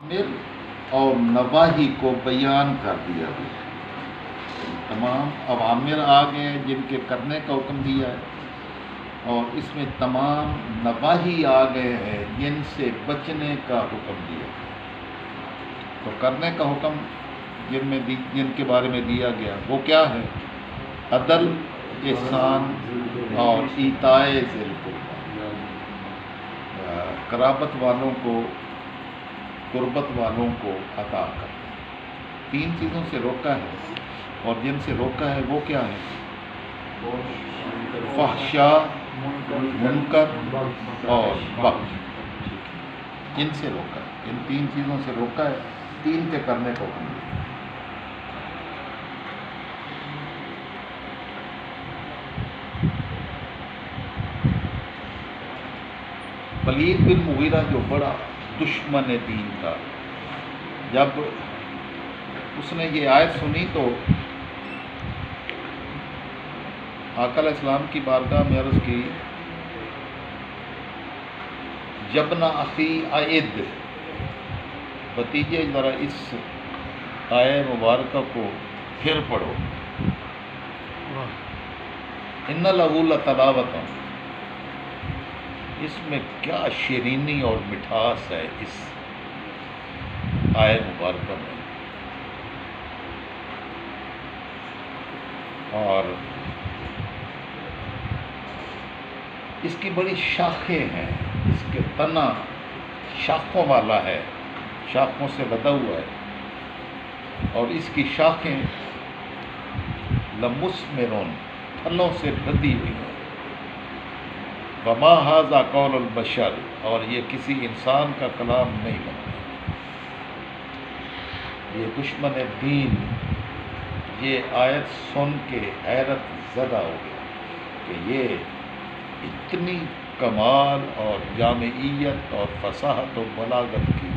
مر اور نواہی کو بیان کر دیا گیا. تمام اوامر آ گئے ہیں جن کے کرنے کا حکم دیا ہے، اور اس میں تمام نواہی آ گئے ہیں جن سے بچنے کا حکم دیا گیا. تو کرنے کا حکم جن کے بارے میں دیا گیا وہ کیا ہے؟ عدل، احسان اور ایتائے ذی القربیٰ، قرابت والوں کو، قربت والوں کو عطا کرنا. 3 چیزوں سے روکا ہے، اور جن سے روکا ہے وہ کیا ہے؟ فحشاء، منکر اور بغی. ان سے روکا ہے، ان 3 چیزوں سے روکا ہے، 3 کے کرنے کو حکم دیا. ولید بن مغیرہ جو بڑا دشمن دین تھا، جب اس نے یہ آیت سنی تو آقا علیہ السلام کی بارگاہ میں عرض کی، جبن اخی اعد، بھتیجے ذرا اس آیہ مبارکہ کو پھر پڑھو. ان لہ لتلاوۃ، اس میں کیا شیرینی اور مٹھاس ہے اس آیہ مبارکہ میں. اور اس کی بڑی شاخیں ہیں، اس کے تنا شاخوں والا ہے، شاخوں سے لدا ہوا ہے، اور اس کی شاخیں لمثمرون، پھلوں سے لدی ہوئی ہیں. وما ھذا قول البشر، اور یہ کسی انسان کا کلام نہیں بنتا. یہ دشمن دین یہ آیت سن کے حیرت زدہ ہو گیا کہ یہ اتنی کمال اور جامعیت اور فصاحت و بلاغت کی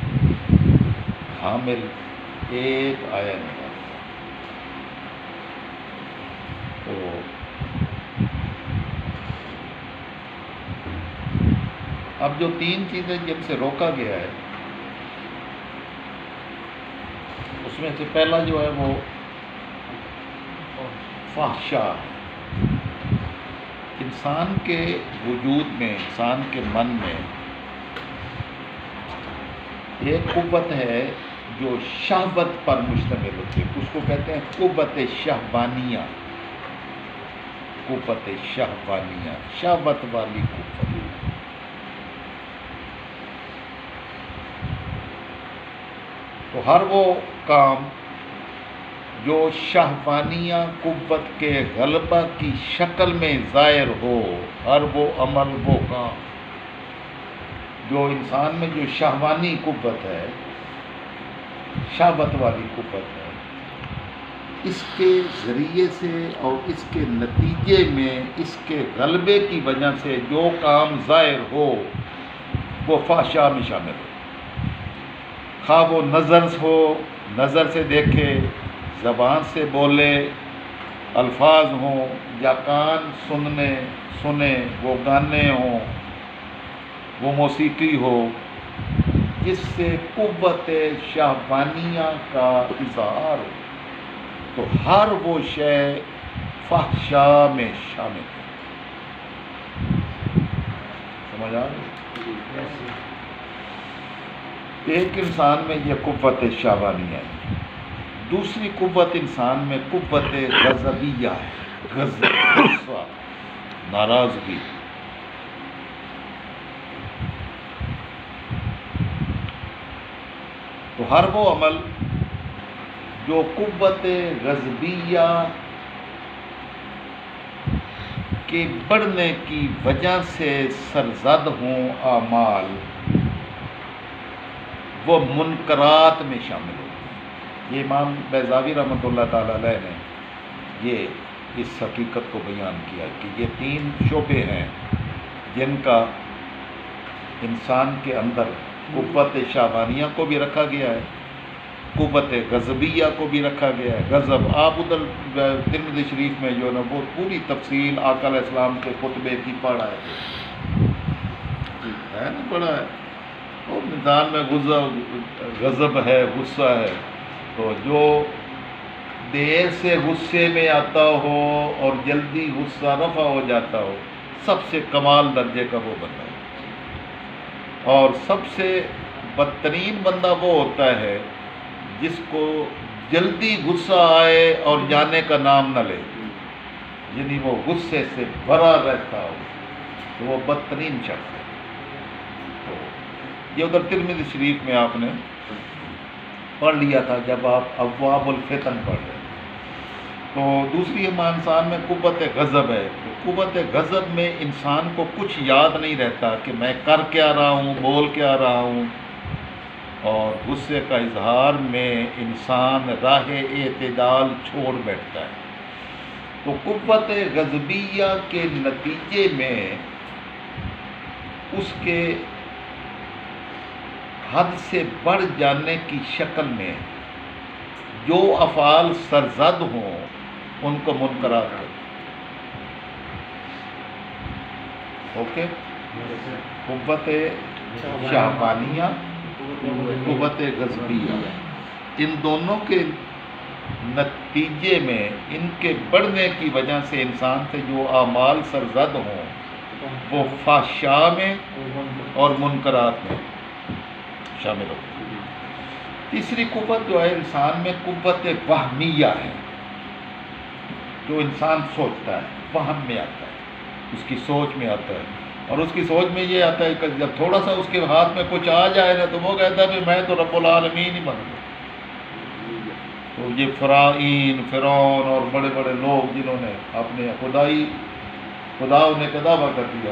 حامل ایک آیہ نہیں. تو اب جو 3 چیزیں جن سے روکا گیا ہے، اس میں سے پہلا جو ہے وہ فحشاء. انسان کے وجود میں، انسان کے من میں ایک قوت ہے جو شہوت پر مشتمل ہوتی ہے. اس کو کہتے ہیں قوت شہوانیہ. قوت شہوانیہ، شہوت والی قوت. تو ہر وہ کام جو شہوانیہ قوت کے غلبہ کی شکل میں ظاہر ہو، ہر وہ عمل، وہ کام جو انسان میں جو شہوانی قوت ہے، شہوت والی قوت ہے، اس کے ذریعے سے اور اس کے نتیجے میں اس کے غلبے کی وجہ سے جو کام ظاہر ہو وہ فحشاء میں شامل ہو. خواہ وہ نظر ہو، نظر سے دیکھے، زبان سے بولے، الفاظ ہوں، یا کان سنے، وہ گانے ہوں، وہ موسیقی ہو، جس سے قوت شہوانیہ کا اظہار ہو، تو ہر وہ شے فحشاء میں شامل ہے. سمجھ آ رہی؟ ایک انسان میں یہ قوت شہوانیہ ہے. دوسری قوت انسان میں قوت غضبیہ ہے، غصہ، ناراضگی. تو ہر وہ عمل جو قوت غضبیہ کے بڑھنے کی وجہ سے سرزد ہوں اعمال، وہ منکرات میں شامل ہوتے ہیں. یہ امام بیضاوی رحمۃ اللہ تعالی علیہ نے یہ اس حقیقت کو بیان کیا کہ یہ 3 شعبے ہیں جن کا انسان کے اندر قوت شہوانیہ کو بھی رکھا گیا ہے، قوت غضبیہ کو بھی رکھا گیا ہے. غضب آپ ادھر ترمذی شریف میں جو ہے نا وہ پوری تفصیل آقا علیہ السلام کے خطبے کی پڑھا ہے نا، پڑھا ہے. اور انسان میں غضب ہے، غصہ ہے، تو جو دیر سے غصے میں آتا ہو اور جلدی غصہ رفع ہو جاتا ہو، سب سے کمال درجے کا وہ بندہ ہے۔ اور سب سے بدترین بندہ وہ ہوتا ہے جس کو جلدی غصہ آئے اور جانے کا نام نہ لے، یعنی وہ غصے سے بھرا رہتا ہو، تو وہ بدترین شخص ہے۔ تو یہ ادھر ترمذی شریف میں آپ نے پڑھ لیا تھا جب آپ ابواب الفتن پڑھ رہے۔ تو دوسری انسان میں قوت غضب ہے۔ تو قوت غضب میں انسان کو کچھ یاد نہیں رہتا کہ میں کر کیا رہا ہوں، بول کیا رہا ہوں، اور غصے کا اظہار میں انسان راہ اعتدال چھوڑ بیٹھتا ہے۔ تو قوت غضبیہ کے نتیجے میں اس کے حد سے بڑھ جانے کی شکل میں جو افعال سرزد ہوں ان کو منکرات کریں۔ اوکے، قوت شہوانیہ، قوت غضبیہ، ان دونوں کے نتیجے میں ان کے بڑھنے کی وجہ سے انسان سے جو اعمال سرزد ہوں وہ فحشاء میں اور منکرات میں شامل ہوتے ہیں۔ تیسری قوت جو ہے انسان میں قوت وہمیہ ہے، جو انسان سوچتا ہے، وہم میں آتا ہے، اس کی سوچ میں آتا ہے، اور اس کی سوچ میں یہ آتا ہے کہ جب تھوڑا سا اس کے ہاتھ میں کچھ آ جائے نا تو وہ کہتا ہے کہ میں تو رب العالمین ہی بن گیا۔ تو یہ فرعون اور بڑے بڑے لوگ جنہوں نے اپنے خدا ہونے کا دعویٰ کر دیا،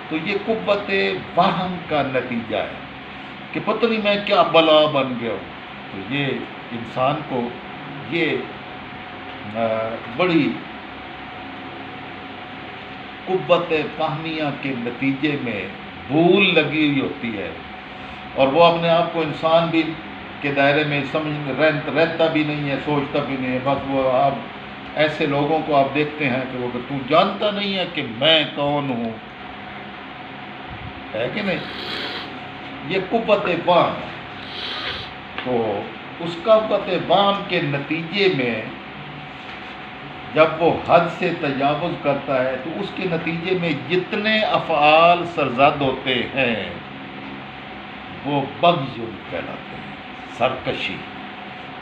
تو یہ قوت وہم کا نتیجہ ہے کہ پتہ نہیں میں کیا بلا بن گیا ہوں۔ تو یہ انسان کو یہ بڑی قوت فہمیہ کے نتیجے میں بھول لگی ہوئی ہوتی ہے، اور وہ اپنے آپ کو انسان بھی کے دائرے میں رہتا بھی نہیں ہے، سوچتا بھی نہیں ہے۔ بس وہ آپ ایسے لوگوں کو آپ دیکھتے ہیں کہ وہ کہ تو جانتا نہیں ہے کہ میں کون ہوں، ہے کہ نہیں؟ یہ قوت وہم ہے۔ تو اس قوت وہم کے نتیجے میں جب وہ حد سے تجاوز کرتا ہے تو اس کے نتیجے میں جتنے افعال سرزد ہوتے ہیں وہ بغی کہلاتے ہیں، سرکشی۔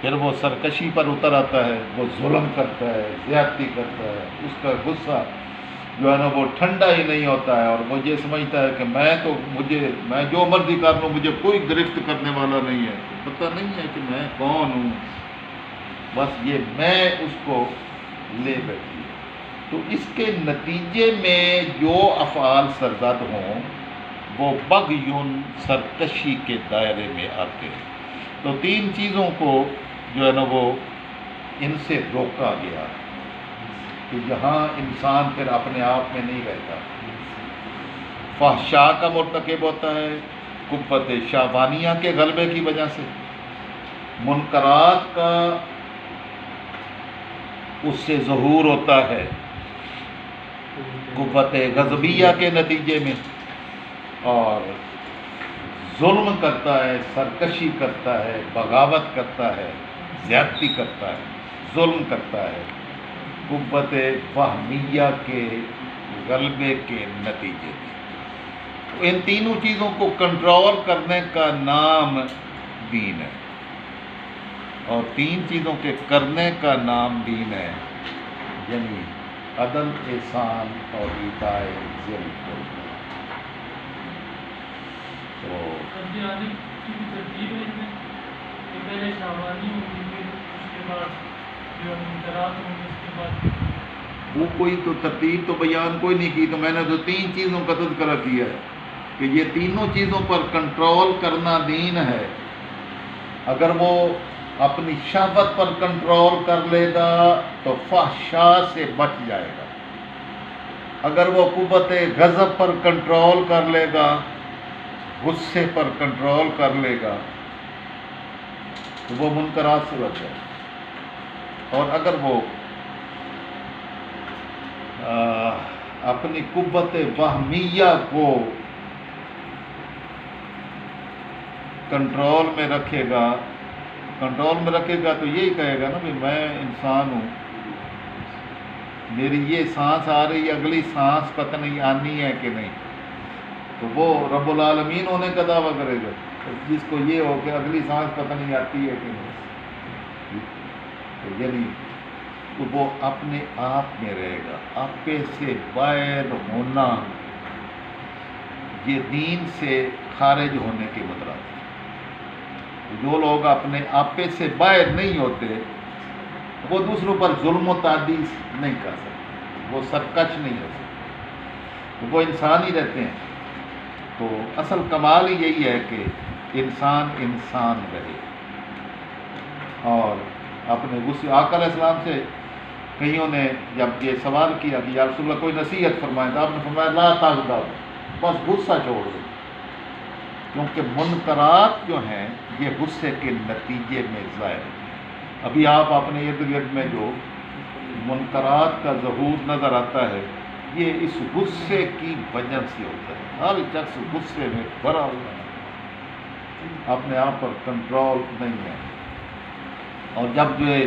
پھر وہ سرکشی پر اتر آتا ہے، وہ ظلم کرتا ہے، زیادتی کرتا ہے، اس کا غصہ جو ہے نا وہ ٹھنڈا ہی نہیں ہوتا ہے، اور وہ یہ سمجھتا ہے کہ میں جو مرضی کر لوں، مجھے کوئی گرفت کرنے والا نہیں ہے، پتہ نہیں ہے کہ میں کون ہوں، بس یہ میں اس کو لے بیٹھی ہے۔ تو اس کے نتیجے میں جو افعال سرزد ہوں وہ بغیٌ، سرکشی کے دائرے میں آتے ہیں۔ تو تین چیزوں کو جو ہے نا وہ ان سے روکا گیا کہ جہاں انسان پھر اپنے آپ میں نہیں رہتا، فحشاء کا مرتکب ہوتا ہے قوت شہوانیہ کے غلبے کی وجہ سے، منکرات کا اس سے ظہور ہوتا ہے قوت غضبیہ کے نتیجے میں، اور ظلم کرتا ہے، سرکشی کرتا ہے، بغاوت کرتا ہے، زیادتی کرتا ہے، ظلم کرتا ہے قوت وہمیہ کے غلبے کے نتیجے میں۔ ان تینوں چیزوں کو کنٹرول کرنے کا نام دین ہے، اور تین چیزوں کے کرنے کا نام دین ہے، یعنی عدل، احسان اور ایتاء ذی القربی۔ تو وہ کوئی تو ترتیب تو بیان کوئی نہیں کی، تو میں نے تو تین چیزوں کا تذکرہ کیا ہے کہ یہ تینوں چیزوں پر کنٹرول کرنا دین ہے۔ اگر وہ اپنی شہوت پر کنٹرول کر لے گا تو فحشاء سے بچ جائے گا، اگر وہ قوت غضب پر کنٹرول کر لے گا، غصے پر کنٹرول کر لے گا، تو وہ منکرات سے بچ جائے گا، اور اگر وہ اپنی قوت وہمیہ کو کنٹرول میں رکھے گا تو یہی کہے گا نا کہ میں انسان ہوں، میری یہ سانس آ رہی ہے، اگلی سانس پتہ نہیں آنی ہے کہ نہیں، تو وہ رب العالمین ہونے کا دعویٰ کرے گا جس کو یہ ہو کہ اگلی سانس پتہ نہیں آتی ہے کہ نہیں، تو یعنی تو وہ اپنے آپ میں رہے گا۔ آپے سے باہر ہونا یہ دین سے خارج ہونے کے مطلب ہے۔ جو لوگ اپنے آپے سے باہر نہیں ہوتے وہ دوسروں پر ظلم و تعدی نہیں کر سکتے، وہ سرکش نہیں ہو سکتے، وہ انسان ہی رہتے ہیں۔ تو اصل کمال ہی یہی ہے کہ انسان رہے اور اپنے غصے۔ آقا علیہ السلام سے کئیوں نے جب یہ سوال کیا کہ یا رسول اللہ کوئی نصیحت فرمائیں، تو آپ نے فرمایا لا تغضب، بس غصہ چھوڑ دو، کیونکہ منکرات جو ہیں یہ غصے کے نتیجے میں ظاہر ہیں۔ ابھی آپ اپنے ارد گرد میں جو منکرات کا ظہور نظر آتا ہے یہ اس غصے کی وجہ سے ہوتا ہے۔ ہر شخص غصے میں بھرا ہوا ہے، اپنے آپ پر کنٹرول نہیں ہے، اور جب جو ہے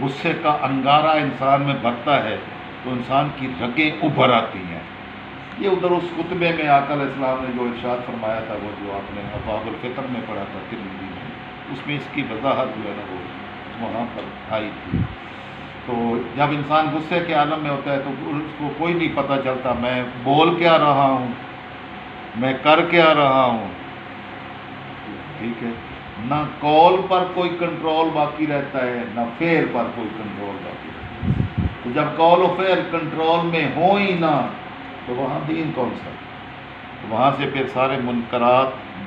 غصے کا انگارہ انسان میں بھرتا ہے تو انسان کی رگیں ابھر آتی ہیں۔ یہ ادھر اس خطبے میں آقا علیہ السلام نے جو ارشاد فرمایا تھا، وہ جو آپ نے ابواب الفطر میں پڑھا تھا ترمذی میں، اس میں اس کی وضاحت جو ہے نا وہ وہاں پر آئی تھی۔ تو جب انسان غصے کے عالم میں ہوتا ہے تو اس کو کوئی نہیں پتہ چلتا میں بول کیا رہا ہوں، میں کر کیا رہا ہوں، ٹھیک ہے، نہ قول پر کوئی کنٹرول باقی رہتا ہے، نہ فعل پر کوئی کنٹرول باقی رہتا ہے۔ تو جب قول و فعل کنٹرول میں ہو ہی نہ تو وہاں دین کون سا؟ تو وہاں سے پھر سارے منکرات